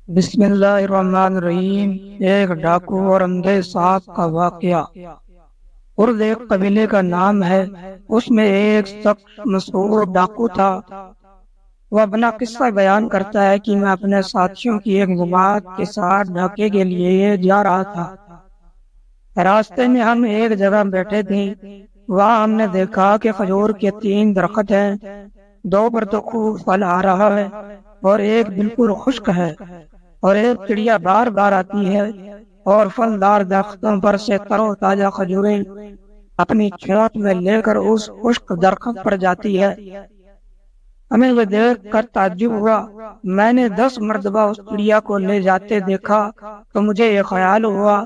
بسم اللہ الرحمن الرحیم۔ ایک ڈاکو اور اندھے سانپ کا واقعہ۔ ارد ایک قبیلے کا نام ہے۔ اس میں ایک سخت مشہور ڈاکو تھا۔ وہ اپنا قصہ بیان کرتا ہے کہ میں اپنے ساتھیوں کی ایک جماعت کے ساتھ ڈاکے کے لیے جا رہا تھا۔ راستے میں ہم ایک جگہ بیٹھے تھے۔ وہاں ہم نے دیکھا کہ کھجور کے 3 درخت ہیں۔ 2 پر تو خوب پھل آ رہا ہے اور ایک بالکل خشک ہے، اور ایک چڑیا بار بار آتی ہے اور پھلدار درختوں پر سے تر و تازہ کھجوریں اپنی چونچ میں لے کر اس خشک درخت پر جاتی ہے۔ ہمیں وہ دیکھ کر تعجب ہوا۔ میں نے 10 مرتبہ اس چڑیا کو لے جاتے دیکھا تو مجھے یہ خیال ہوا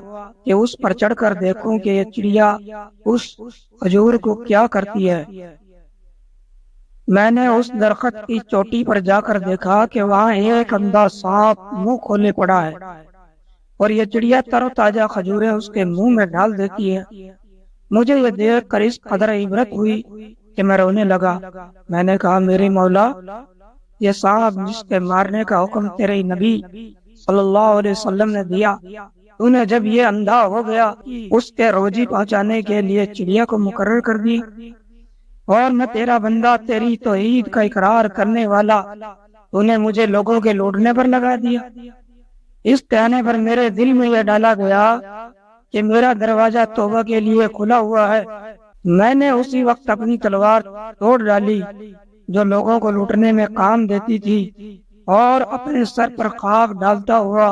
کہ اس پر چڑھ کر دیکھوں کہ یہ چڑیا اس کھجور کو کیا کرتی ہے۔ میں نے اس درخت کی چوٹی پر جا کر دیکھا کہ وہاں ایک اندھا سانپ منہ کھولے پڑا ہے، اور یہ چڑیا تر و تازہ کھجوریں اس کے منہ میں ڈال دیتی ہے۔ مجھے یہ دیکھ کر اس قدر عبرت ہوئی کہ میں رونے لگا۔ میں نے کہا، میرے مولا، یہ سانپ جس کے مارنے کا حکم تیرے نبی صلی اللہ علیہ وسلم نے دیا، تو نے جب یہ اندھا ہو گیا اس کے روزی پہنچانے کے لیے چڑیا کو مقرر کر دی، اور میں تیرا بندہ، تیری توحید کا اقرار کرنے والا، تو نے مجھے لوگوں کے لوٹنے پر لگا دیا۔ اس کہنے پر میرے دل میں یہ ڈالا گیا کہ میرا دروازہ توبہ کے لیے کھلا ہوا ہے۔ میں نے اسی وقت اپنی تلوار توڑ ڈالی جو لوگوں کو لوٹنے میں کام دیتی تھی، اور اپنے سر پر خاک ڈالتا ہوا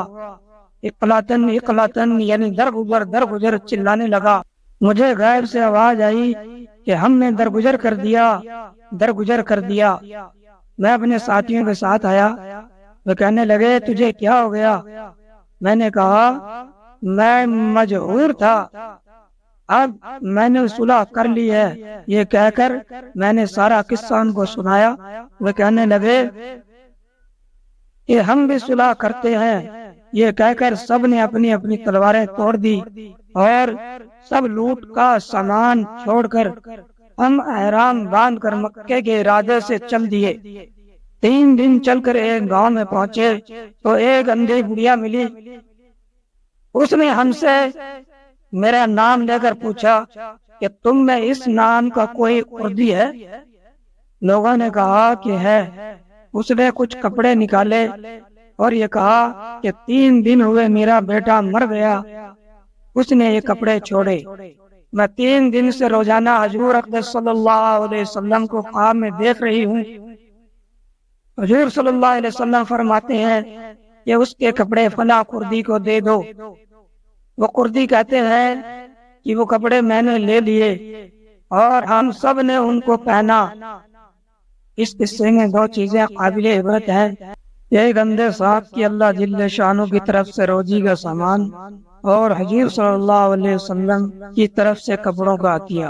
اقلاطن اقلاطن یعنی درگزر درگزر چلانے لگا۔ مجھے غیب سے آواز آئی کہ ہم نے درگزر کر دیا، درگزر کر دیا۔ میں اپنے ساتھیوں کے ساتھ آیا۔ وہ کہنے لگے، تجھے کیا ہو گیا؟ میں نے کہا، میں مجبور تھا، اب میں نے صلح کر لی ہے۔ یہ کہہ کر میں نے سارا قصہ ان کو سنایا۔ وہ کہنے لگے کہ ہم بھی صلح کرتے ہیں۔ یہ کہہ کر سب نے اپنی اپنی تلواریں توڑ دی، اور سب لوٹ کا سامان چھوڑ کر ہم احرام باندھ کر مکے کے ارادے سے چل دیے۔ 3 دن چل کر ایک گاؤں میں پہنچے تو ایک اندھی بڑھیا ملی۔ اس نے ہم سے میرا نام لے کر پوچھا کہ تم میں اس نام کا کوئی کردی ہے؟ لوگوں نے کہا کہ ہے۔ اس نے کچھ کپڑے نکالے اور یہ کہا کہ 3 دن ہوئے میرا بیٹا مر گیا۔ اس نے یہ کپڑے چھوڑے۔ میں 3 دن سے روزانہ حضور اقدس صلی اللہ علیہ وسلم کو خواب میں دیکھ رہی ہوں۔ حضور صلی اللہ علیہ وسلم فرماتے ہیں کہ اس کے کپڑے فلاں کردی کو دے دو۔ وہ کردی کہتے ہیں کہ وہ کپڑے میں نے لے لیے اور ہم سب نے ان کو پہنا۔ اس قصے میں 2 چیزیں قابل عبرت ہیں۔ ایک اندھے سانپ کی اللہ جل شانہ کی طرف سے روزی کا سامان، اور حضور صلی اللہ علیہ وسلم کی طرف سے کپڑوں کا عطیہ۔